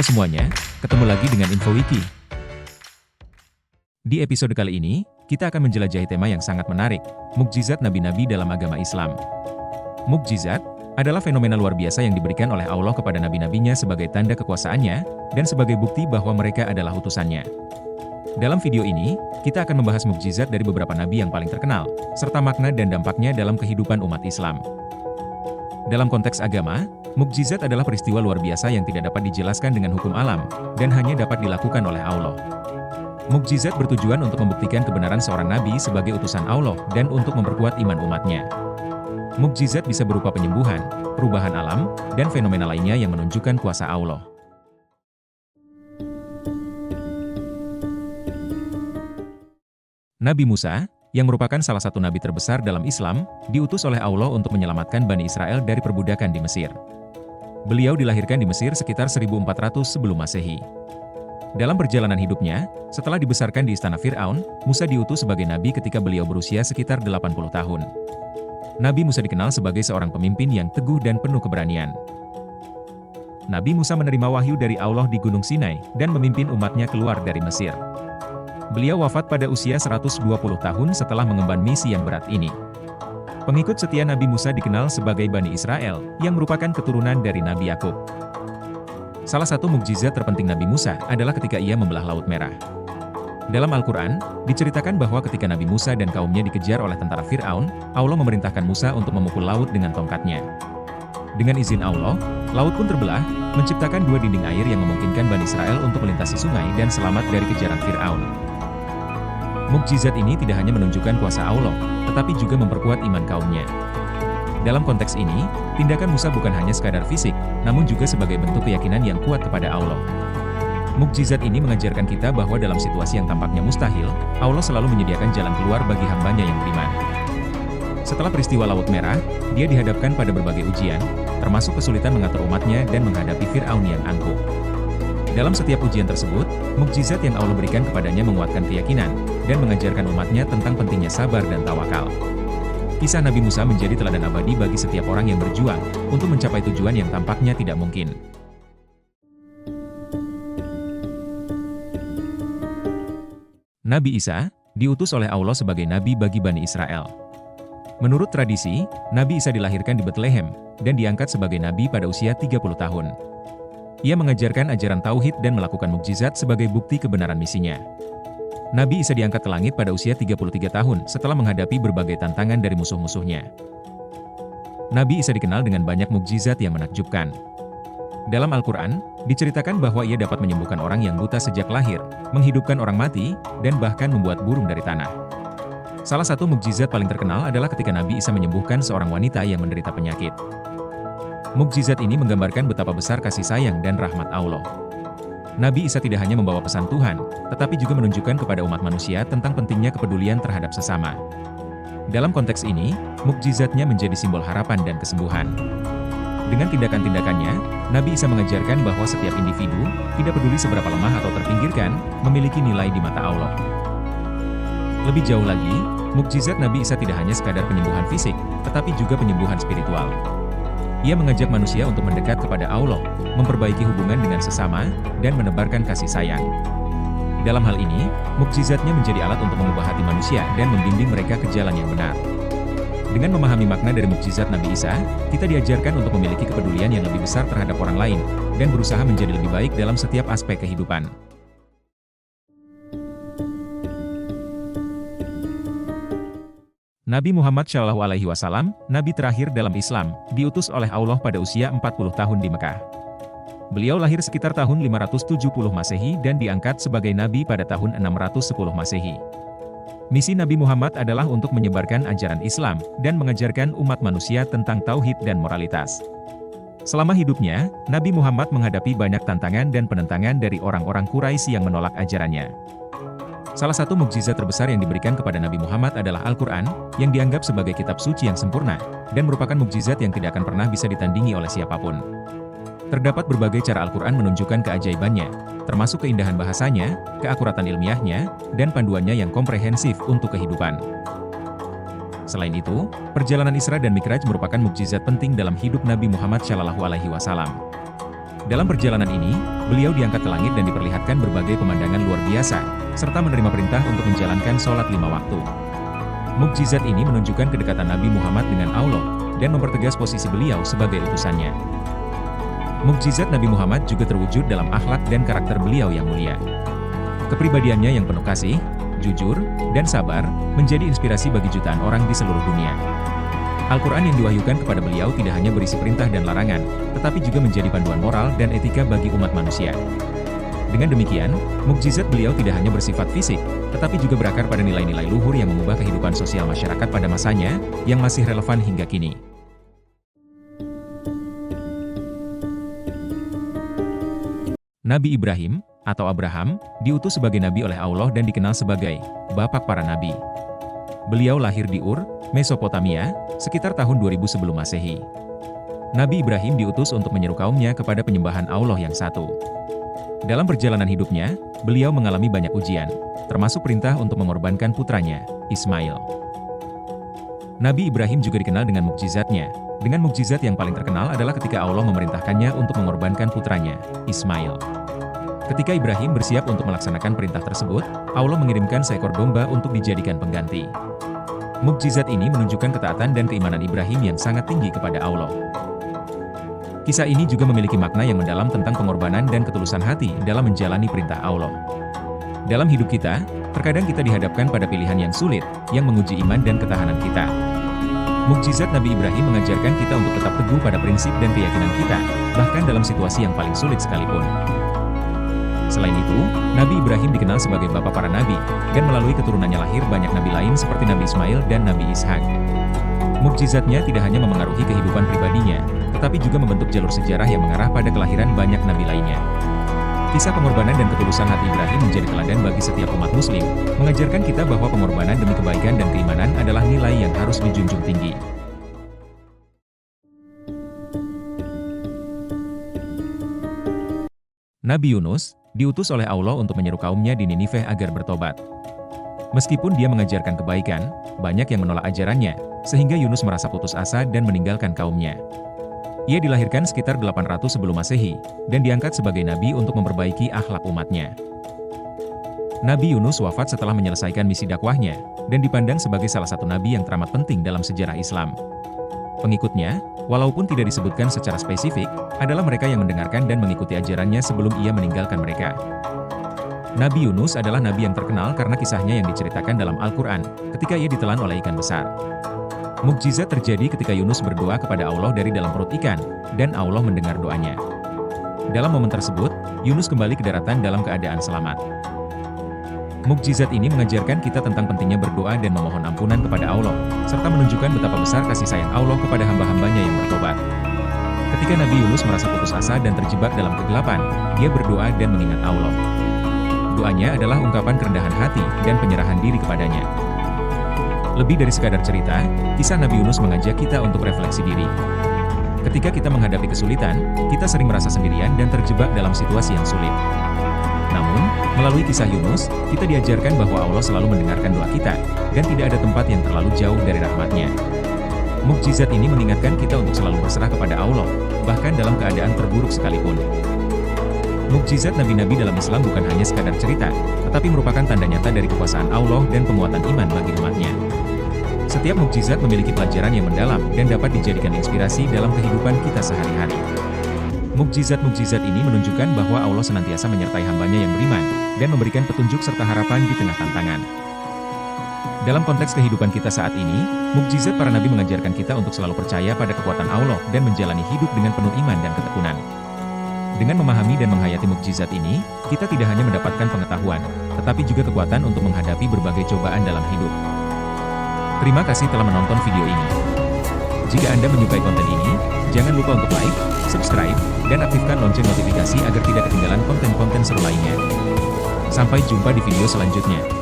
Halo semuanya, ketemu lagi dengan InfoWiki. Di episode kali ini, kita akan menjelajahi tema yang sangat menarik, mukjizat nabi-nabi dalam agama Islam. Mukjizat adalah fenomena luar biasa yang diberikan oleh Allah kepada nabi-nabinya sebagai tanda kekuasaannya, dan sebagai bukti bahwa mereka adalah utusannya. Dalam video ini, kita akan membahas mukjizat dari beberapa nabi yang paling terkenal, serta makna dan dampaknya dalam kehidupan umat Islam. Dalam konteks agama, mukjizat adalah peristiwa luar biasa yang tidak dapat dijelaskan dengan hukum alam, dan hanya dapat dilakukan oleh Allah. Mukjizat bertujuan untuk membuktikan kebenaran seorang nabi sebagai utusan Allah dan untuk memperkuat iman umatnya. Mukjizat bisa berupa penyembuhan, perubahan alam, dan fenomena lainnya yang menunjukkan kuasa Allah. Nabi Musa, yang merupakan salah satu nabi terbesar dalam Islam, diutus oleh Allah untuk menyelamatkan Bani Israel dari perbudakan di Mesir. Beliau dilahirkan di Mesir sekitar 1400 sebelum Masehi. Dalam perjalanan hidupnya, setelah dibesarkan di istana Fir'aun, Musa diutus sebagai nabi ketika beliau berusia sekitar 80 tahun. Nabi Musa dikenal sebagai seorang pemimpin yang teguh dan penuh keberanian. Nabi Musa menerima wahyu dari Allah di Gunung Sinai dan memimpin umatnya keluar dari Mesir. Beliau wafat pada usia 120 tahun setelah mengemban misi yang berat ini. Pengikut setia Nabi Musa dikenal sebagai Bani Israel, yang merupakan keturunan dari Nabi Yakub. Salah satu mukjizat terpenting Nabi Musa adalah ketika ia membelah Laut Merah. Dalam Al-Quran, diceritakan bahwa ketika Nabi Musa dan kaumnya dikejar oleh tentara Fir'aun, Allah memerintahkan Musa untuk memukul laut dengan tongkatnya. Dengan izin Allah, laut pun terbelah, menciptakan dua dinding air yang memungkinkan Bani Israel untuk melintasi sungai dan selamat dari kejaran Fir'aun. Mukjizat ini tidak hanya menunjukkan kuasa Allah, tetapi juga memperkuat iman kaumnya. Dalam konteks ini, tindakan Musa bukan hanya sekadar fisik, namun juga sebagai bentuk keyakinan yang kuat kepada Allah. Mukjizat ini mengajarkan kita bahwa dalam situasi yang tampaknya mustahil, Allah selalu menyediakan jalan keluar bagi hambanya yang beriman. Setelah peristiwa Laut Merah, dia dihadapkan pada berbagai ujian, termasuk kesulitan mengatur umatnya dan menghadapi Fir'aun yang angkuh. Dalam setiap ujian tersebut, mukjizat yang Allah berikan kepadanya menguatkan keyakinan, dan mengajarkan umatnya tentang pentingnya sabar dan tawakal. Kisah Nabi Musa menjadi teladan abadi bagi setiap orang yang berjuang, untuk mencapai tujuan yang tampaknya tidak mungkin. Nabi Isa, diutus oleh Allah sebagai nabi bagi Bani Israel. Menurut tradisi, Nabi Isa dilahirkan di Betlehem, dan diangkat sebagai nabi pada usia 30 tahun. Ia mengajarkan ajaran tauhid dan melakukan mukjizat sebagai bukti kebenaran misinya. Nabi Isa diangkat ke langit pada usia 33 tahun setelah menghadapi berbagai tantangan dari musuh-musuhnya. Nabi Isa dikenal dengan banyak mukjizat yang menakjubkan. Dalam Al-Quran, diceritakan bahwa ia dapat menyembuhkan orang yang buta sejak lahir, menghidupkan orang mati, dan bahkan membuat burung dari tanah. Salah satu mukjizat paling terkenal adalah ketika Nabi Isa menyembuhkan seorang wanita yang menderita penyakit. Mukjizat ini menggambarkan betapa besar kasih sayang dan rahmat Allah. Nabi Isa tidak hanya membawa pesan Tuhan, tetapi juga menunjukkan kepada umat manusia tentang pentingnya kepedulian terhadap sesama. Dalam konteks ini, mukjizatnya menjadi simbol harapan dan kesembuhan. Dengan tindakan-tindakannya, Nabi Isa mengajarkan bahwa setiap individu, tidak peduli seberapa lemah atau terpinggirkan, memiliki nilai di mata Allah. Lebih jauh lagi, mukjizat Nabi Isa tidak hanya sekadar penyembuhan fisik, tetapi juga penyembuhan spiritual. Ia mengajak manusia untuk mendekat kepada Allah, memperbaiki hubungan dengan sesama, dan menebarkan kasih sayang. Dalam hal ini, mukjizatnya menjadi alat untuk mengubah hati manusia dan membimbing mereka ke jalan yang benar. Dengan memahami makna dari mukjizat Nabi Isa, kita diajarkan untuk memiliki kepedulian yang lebih besar terhadap orang lain, dan berusaha menjadi lebih baik dalam setiap aspek kehidupan. Nabi Muhammad SAW, nabi terakhir dalam Islam, diutus oleh Allah pada usia 40 tahun di Mekah. Beliau lahir sekitar tahun 570 Masehi dan diangkat sebagai nabi pada tahun 610 Masehi. Misi Nabi Muhammad adalah untuk menyebarkan ajaran Islam dan mengajarkan umat manusia tentang tauhid dan moralitas. Selama hidupnya, Nabi Muhammad menghadapi banyak tantangan dan penentangan dari orang-orang Quraisy yang menolak ajarannya. Salah satu mukjizat terbesar yang diberikan kepada Nabi Muhammad adalah Al-Quran, yang dianggap sebagai kitab suci yang sempurna, dan merupakan mukjizat yang tidak akan pernah bisa ditandingi oleh siapapun. Terdapat berbagai cara Al-Quran menunjukkan keajaibannya, termasuk keindahan bahasanya, keakuratan ilmiahnya, dan panduannya yang komprehensif untuk kehidupan. Selain itu, perjalanan Isra dan Mikraj merupakan mukjizat penting dalam hidup Nabi Muhammad SAW. Dalam perjalanan ini, beliau diangkat ke langit dan diperlihatkan berbagai pemandangan luar biasa, serta menerima perintah untuk menjalankan sholat 5 waktu. Mukjizat ini menunjukkan kedekatan Nabi Muhammad dengan Allah, dan mempertegas posisi beliau sebagai utusannya. Mukjizat Nabi Muhammad juga terwujud dalam akhlak dan karakter beliau yang mulia. Kepribadiannya yang penuh kasih, jujur, dan sabar, menjadi inspirasi bagi jutaan orang di seluruh dunia. Al-Quran yang diwahyukan kepada beliau tidak hanya berisi perintah dan larangan, tetapi juga menjadi panduan moral dan etika bagi umat manusia. Dengan demikian, mukjizat beliau tidak hanya bersifat fisik, tetapi juga berakar pada nilai-nilai luhur yang mengubah kehidupan sosial masyarakat pada masanya, yang masih relevan hingga kini. Nabi Ibrahim, atau Abraham, diutus sebagai nabi oleh Allah dan dikenal sebagai bapak para nabi. Beliau lahir di Ur, Mesopotamia, sekitar tahun 2000 sebelum Masehi. Nabi Ibrahim diutus untuk menyeru kaumnya kepada penyembahan Allah yang satu. Dalam perjalanan hidupnya, beliau mengalami banyak ujian, termasuk perintah untuk mengorbankan putranya, Ismail. Nabi Ibrahim juga dikenal dengan mukjizatnya. Dengan mukjizat yang paling terkenal adalah ketika Allah memerintahkannya untuk mengorbankan putranya, Ismail. Ketika Ibrahim bersiap untuk melaksanakan perintah tersebut, Allah mengirimkan seekor domba untuk dijadikan pengganti. Mukjizat ini menunjukkan ketaatan dan keimanan Ibrahim yang sangat tinggi kepada Allah. Kisah ini juga memiliki makna yang mendalam tentang pengorbanan dan ketulusan hati dalam menjalani perintah Allah. Dalam hidup kita, terkadang kita dihadapkan pada pilihan yang sulit, yang menguji iman dan ketahanan kita. Mukjizat Nabi Ibrahim mengajarkan kita untuk tetap teguh pada prinsip dan keyakinan kita, bahkan dalam situasi yang paling sulit sekalipun. Selain itu, Nabi Ibrahim dikenal sebagai bapak para nabi, dan melalui keturunannya lahir banyak nabi lain seperti Nabi Ismail dan Nabi Ishak. Mukjizatnya tidak hanya memengaruhi kehidupan pribadinya, tetapi juga membentuk jalur sejarah yang mengarah pada kelahiran banyak nabi lainnya. Kisah pengorbanan dan ketulusan hati Ibrahim menjadi teladan bagi setiap umat muslim, mengajarkan kita bahwa pengorbanan demi kebaikan dan keimanan adalah nilai yang harus dijunjung tinggi. Nabi Yunus diutus oleh Allah untuk menyeru kaumnya di Ninive agar bertobat. Meskipun dia mengajarkan kebaikan, banyak yang menolak ajarannya, sehingga Yunus merasa putus asa dan meninggalkan kaumnya. Ia dilahirkan sekitar 800 sebelum Masehi, dan diangkat sebagai nabi untuk memperbaiki akhlak umatnya. Nabi Yunus wafat setelah menyelesaikan misi dakwahnya, dan dipandang sebagai salah satu nabi yang teramat penting dalam sejarah Islam. Pengikutnya, walaupun tidak disebutkan secara spesifik, adalah mereka yang mendengarkan dan mengikuti ajarannya sebelum ia meninggalkan mereka. Nabi Yunus adalah nabi yang terkenal karena kisahnya yang diceritakan dalam Al-Quran, ketika ia ditelan oleh ikan besar. Mukjizat terjadi ketika Yunus berdoa kepada Allah dari dalam perut ikan, dan Allah mendengar doanya. Dalam momen tersebut, Yunus kembali ke daratan dalam keadaan selamat. Mukjizat ini mengajarkan kita tentang pentingnya berdoa dan memohon ampunan kepada Allah, serta menunjukkan betapa besar kasih sayang Allah kepada hamba-hambanya yang bertobat. Ketika Nabi Yunus merasa putus asa dan terjebak dalam kegelapan, dia berdoa dan mengingat Allah. Doanya adalah ungkapan kerendahan hati dan penyerahan diri kepadanya. Lebih dari sekadar cerita, kisah Nabi Yunus mengajak kita untuk refleksi diri. Ketika kita menghadapi kesulitan, kita sering merasa sendirian dan terjebak dalam situasi yang sulit. Namun, melalui kisah Yunus, kita diajarkan bahwa Allah selalu mendengarkan doa kita, dan tidak ada tempat yang terlalu jauh dari rahmat-Nya. Mukjizat ini mengingatkan kita untuk selalu berserah kepada Allah, bahkan dalam keadaan terburuk sekalipun. Mukjizat nabi-nabi dalam Islam bukan hanya sekadar cerita, tetapi merupakan tanda nyata dari kekuasaan Allah dan penguatan iman bagi umatnya. Setiap mukjizat memiliki pelajaran yang mendalam dan dapat dijadikan inspirasi dalam kehidupan kita sehari-hari. Mukjizat-mukjizat ini menunjukkan bahwa Allah senantiasa menyertai hambanya yang beriman, dan memberikan petunjuk serta harapan di tengah tantangan. Dalam konteks kehidupan kita saat ini, mukjizat para nabi mengajarkan kita untuk selalu percaya pada kekuatan Allah dan menjalani hidup dengan penuh iman dan ketekunan. Dengan memahami dan menghayati mukjizat ini, kita tidak hanya mendapatkan pengetahuan, tetapi juga kekuatan untuk menghadapi berbagai cobaan dalam hidup. Terima kasih telah menonton video ini. Jika Anda menyukai konten ini, jangan lupa untuk like, subscribe, dan aktifkan lonceng notifikasi agar tidak ketinggalan konten-konten seru lainnya. Sampai jumpa di video selanjutnya.